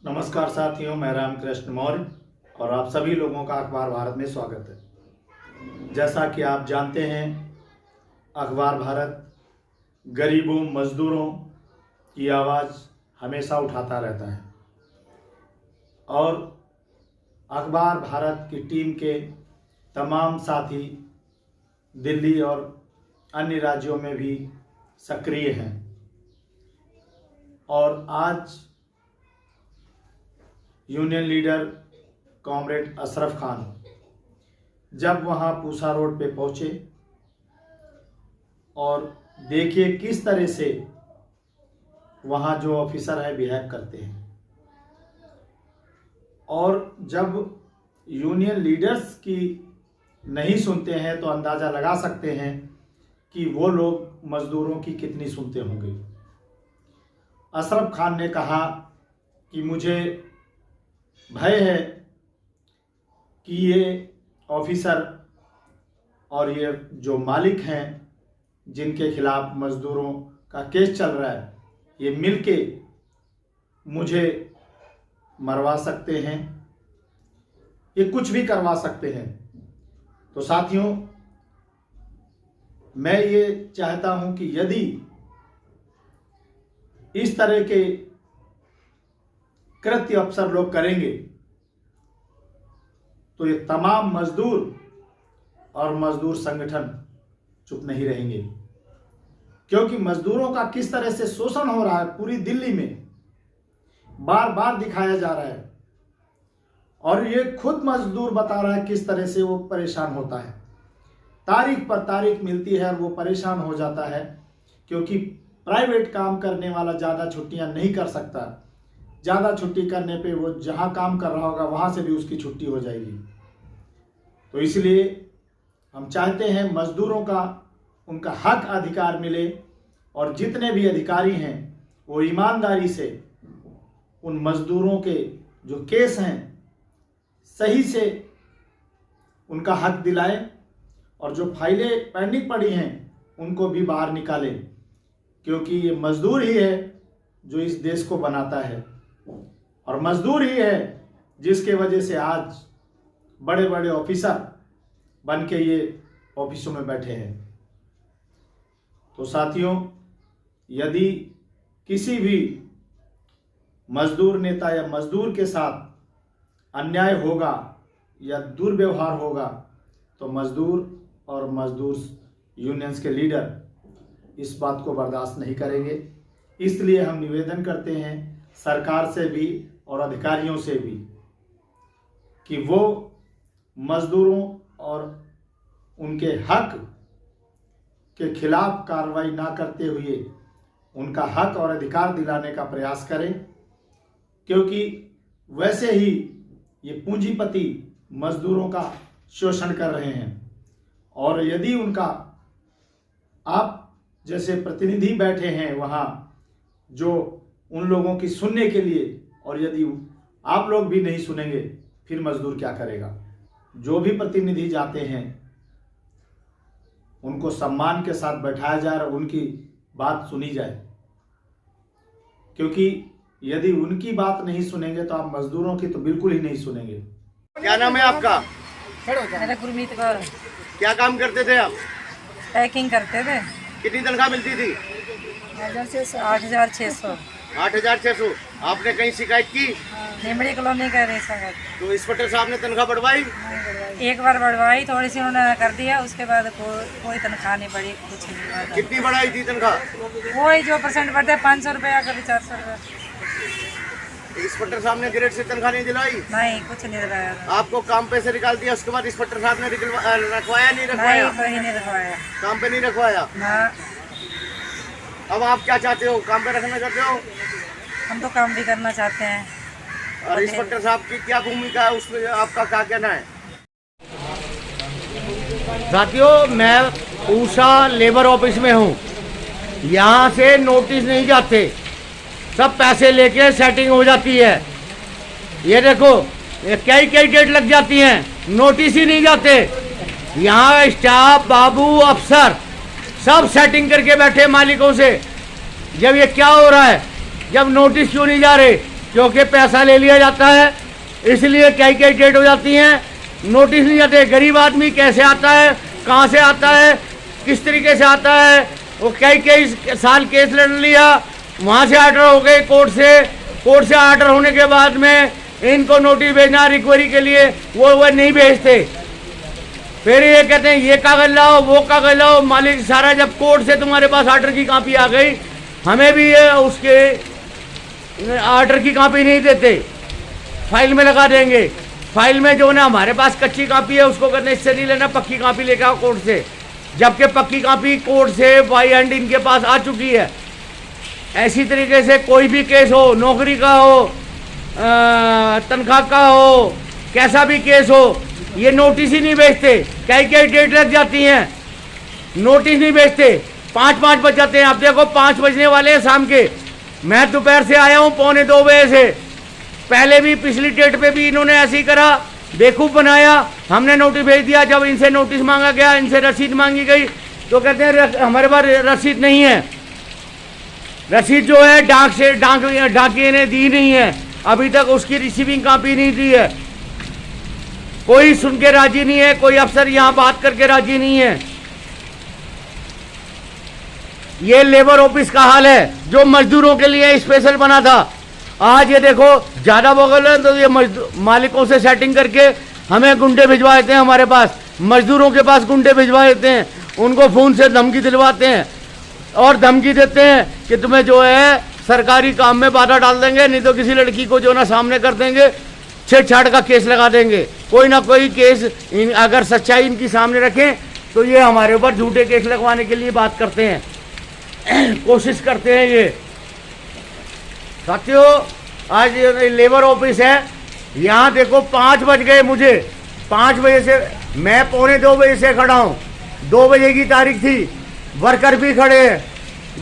नमस्कार साथियों, मैं रामकृष्ण मौर्य और आप सभी लोगों का अखबार भारत में स्वागत है। जैसा कि आप जानते हैं, अखबार भारत गरीबों मजदूरों की आवाज़ हमेशा उठाता रहता है और अखबार भारत की टीम के तमाम साथी दिल्ली और अन्य राज्यों में भी सक्रिय हैं। और आज union leader comrade Ashraf Khan जब वहाँ पूसा रोड पे पहुँचे और देखिए किस तरह से वहाँ जो ऑफिसर है बिहेव करते हैं। और जब यूनियन लीडर्स की नहीं सुनते हैं तो अंदाज़ा लगा सकते हैं कि वो लोग मज़दूरों की कितनी सुनते होंगे। अशरफ खान ने कहा कि मुझे भय है कि ये ऑफिसर और ये जो मालिक हैं जिनके खिलाफ मज़दूरों का केस चल रहा है, ये मिलके मुझे मरवा सकते हैं, ये कुछ भी करवा सकते हैं। तो साथियों, मैं ये चाहता हूं कि यदि इस तरह के कृत्य अफसर लोग करेंगे तो ये तमाम मजदूर और मजदूर संगठन चुप नहीं रहेंगे, क्योंकि मजदूरों का किस तरह से शोषण हो रहा है पूरी दिल्ली में बार बार दिखाया जा रहा है। और ये खुद मजदूर बता रहा है किस तरह से वो परेशान होता है। तारीख पर तारीख मिलती है और वो परेशान हो जाता है, क्योंकि प्राइवेट काम करने वाला ज़्यादा छुट्टियां नहीं कर सकता। ज़्यादा छुट्टी करने पे वो जहाँ काम कर रहा होगा वहाँ से भी उसकी छुट्टी हो जाएगी। तो इसलिए हम चाहते हैं मजदूरों का उनका हक अधिकार मिले और जितने भी अधिकारी हैं वो ईमानदारी से उन मजदूरों के जो केस हैं सही से उनका हक दिलाएं और जो फाइलें पेंडिंग पड़ी हैं उनको भी बाहर निकालें, क्योंकि ये मजदूर ही है जो इस देश को बनाता है और मजदूर ही है जिसके वजह से आज बड़े बड़े ऑफिसर बन के ये ऑफिसों में बैठे हैं। तो साथियों, यदि किसी भी मजदूर नेता या मजदूर के साथ अन्याय होगा या दुर्व्यवहार होगा तो मजदूर और मजदूर यूनियंस के लीडर इस बात को बर्दाश्त नहीं करेंगे। इसलिए हम निवेदन करते हैं सरकार से भी और अधिकारियों से भी कि वो मजदूरों और उनके हक के खिलाफ कार्रवाई ना करते हुए उनका हक और अधिकार दिलाने का प्रयास करें, क्योंकि वैसे ही ये पूंजीपति मजदूरों का शोषण कर रहे हैं। और यदि उनका आप जैसे प्रतिनिधि बैठे हैं वहाँ जो उन लोगों की सुनने के लिए, और यदि आप लोग भी नहीं सुनेंगे फिर मजदूर क्या करेगा। जो भी प्रतिनिधि जाते हैं उनको सम्मान के साथ बैठाया जाए और उनकी बात सुनी जाए, क्योंकि यदि उनकी बात नहीं सुनेंगे तो आप मजदूरों की तो बिल्कुल ही नहीं सुनेंगे। क्या नाम है आपका? मेरा गुरमीत कौर। क्या काम करते थे आप? पैकिंग करते थे। कितनी तनख्वाह मिलती थी? 8,600। 8,600। आपने कहीं शिकायत की? निमड़ी कॉलोनी का रेसा है। तो इंस्पेक्टर साहब ने तनख्वाह बढ़वाई? एक बार बढ़वाई, थोड़ी सी उन्होंने कर दिया, उसके बाद कोई तनख्वाह नहीं बढ़ी, कुछ नहीं बढ़ा। कितनी बढ़ाई थी तनख्वाह? वही जो परसेंट बढ़ते 500 रुपया, कभी 400 रुपया। इंस्पेक्टर साहब ने ग्रेड से तनख्वाह नहीं दिलाई? नहीं, कुछ नहीं दिलाया। आपको काम पे से निकाल दिया, उसके बाद इंस्पेक्टर साहब ने रखवाया नहीं रखवाया? नहीं, नहीं रखवाया। काम पे नहीं रखवाया? अब आप क्या चाहते हो? काम पे रखना चाहते हो? हम तो काम भी करना चाहते हैं। और इंस्पेक्टर साहब की क्या भूमिका है उसमें, आपका क्या कहना है? साथियों, मैं पूसा लेबर ऑफिस में हूँ। यहाँ से नोटिस नहीं जाते, सब पैसे लेके सेटिंग हो जाती है। ये देखो, ये कई डेट लग जाती हैं, नोटिस ही नहीं जाते। यहाँ स्टाफ, बाबू, अफसर सब सेटिंग करके बैठे मालिकों से। जब ये क्या हो रहा है, जब नोटिस क्यों नहीं जा रहे? क्योंकि पैसा ले लिया जाता है, इसलिए कई कई डेट हो जाती हैं, नोटिस नहीं आते। गरीब आदमी कैसे आता है, कहाँ से आता है, किस तरीके से आता है, वो कई कई साल केस लड़ लिया, वहाँ से आर्डर हो गए कोर्ट से आर्डर होने के बाद में इनको नोटिस भेजना रिकवरी के लिए, वो नहीं भेजते। फिर ये कहते हैं ये कागज लाओ, वो कागज लाओ। मालिक सारा जब कोर्ट से तुम्हारे पास आर्डर की कॉपी आ गई, हमें भी ये उसके आर्डर की कॉपी नहीं देते, फाइल में लगा देंगे। फाइल में जो ना हमारे पास कच्ची कॉपी है उसको कहते हैं इससे नहीं लेना, पक्की कॉपी लेकर आओ कोर्ट से, जबकि पक्की कॉपी कोर्ट से बाई हैंड इनके पास आ चुकी है। ऐसी तरीके से कोई भी केस हो, नौकरी का हो, तनख्वाह का हो, कैसा भी केस हो, ये नोटिस ही नहीं भेजते। कई कई डेट लग जाती हैं, नोटिस नहीं भेजते। 5 बज जाते हैं। आप देखो 5 बजने वाले हैं शाम के। मैं दोपहर से आया हूँ 1:45 बजे से। पहले भी पिछली डेट पे भी इन्होंने ऐसे ही करा, बेवकूफ़ बनाया। हमने नोटिस भेज दिया। जब इनसे नोटिस मांगा गया, इनसे रसीद मांगी गई, तो कहते हैं हमारे पास रसीद नहीं है। रसीद जो है डाकिए ने दी नहीं है, अभी तक उसकी रिसीविंग कॉपी नहीं दी है। कोई सुन के राजी नहीं है, कोई अफसर यहाँ बात करके राजी नहीं है। ये लेबर ऑफिस का हाल है जो मजदूरों के लिए स्पेशल बना था। आज ये देखो ज्यादा बगल है तो ये मालिकों से सेटिंग करके हमें गुंडे भिजवा देते हैं, हमारे पास मजदूरों के पास गुंडे भिजवा देते हैं, उनको फोन से धमकी दिलवाते हैं और धमकी देते हैं कि तुम्हें जो है सरकारी काम में बाधा डाल देंगे, नहीं तो किसी लड़की को जो ना सामने कर देंगे, छेड़छाड़ का केस लगा देंगे। कोई ना कोई केस अगर सच्चाई इनकी सामने रखें तो ये हमारे ऊपर झूठे केस लगवाने के लिए बात करते हैं, कोशिश करते हैं ये। साथियों आज लेबर ऑफिस है, यहाँ देखो 5 बज गए मुझे। 5 बजे से मैं 1:45 बजे से खड़ा हूँ। 2 बजे की तारीख थी, वर्कर भी खड़े हैं।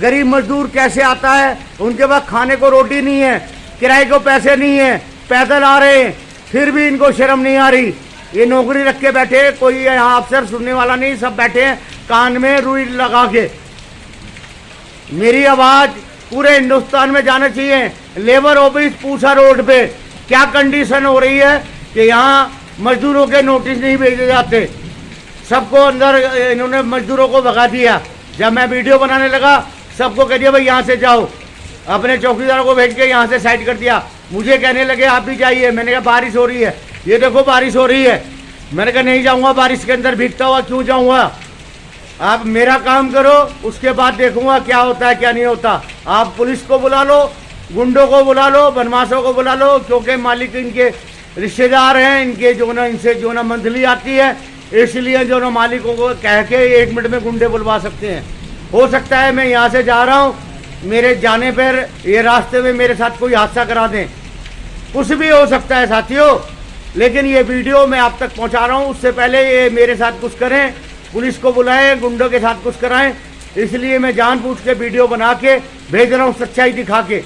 गरीब मजदूर कैसे आता है, उनके पास खाने को रोटी नहीं है, किराए को पैसे नहीं है, पैदल आ रहे हैं, फिर भी इनको शर्म नहीं आ रही। ये नौकरी रख के बैठे, कोई यहाँ अफसर सुनने वाला नहीं, सब बैठे हैं कान में रुई लगा के। मेरी आवाज़ पूरे हिंदुस्तान में जाना चाहिए। लेबर ऑफिस पूसा रोड पे क्या कंडीशन हो रही है कि यहाँ मजदूरों के नोटिस नहीं भेजे जाते, सबको अंदर इन्होंने मजदूरों को भगा दिया। जब मैं वीडियो बनाने लगा सबको कह दिया भाई यहाँ से जाओ, अपने चौकीदारों को भेज के यहाँ से साइड कर दिया। मुझे कहने लगे आप भी जाइए, मैंने कहा बारिश हो रही है, ये देखो बारिश हो रही है। मैंने कहा नहीं जाऊँगा, बारिश के अंदर भीगता हुआ क्यों जाऊँगा, आप मेरा काम करो, उसके बाद देखूंगा क्या होता है क्या नहीं होता। आप पुलिस को बुला लो, गुंडों को बुला लो, बदमाशों को बुला लो, क्योंकि मालिक इनके रिश्तेदार हैं, इनके जो ना इनसे जो ना मंथली आती है, इसलिए जो ना मालिकों को कह के 1 मिनट में गुंडे बुलवा सकते हैं। हो सकता है मैं यहाँ से जा रहा हूँ, मेरे जाने पर ये रास्ते में मेरे साथ कोई हादसा करा दें, कुछ भी हो सकता है साथियों। लेकिन ये वीडियो मैं आप तक पहुँचा रहा हूँ, उससे पहले ये मेरे साथ कुछ करें, पुलिस को बुलाएं, गुंडों के साथ कुछ कराएं, इसलिए मैं जानबूझ के वीडियो बना के भेज रहा हूँ, सच्चाई दिखा के।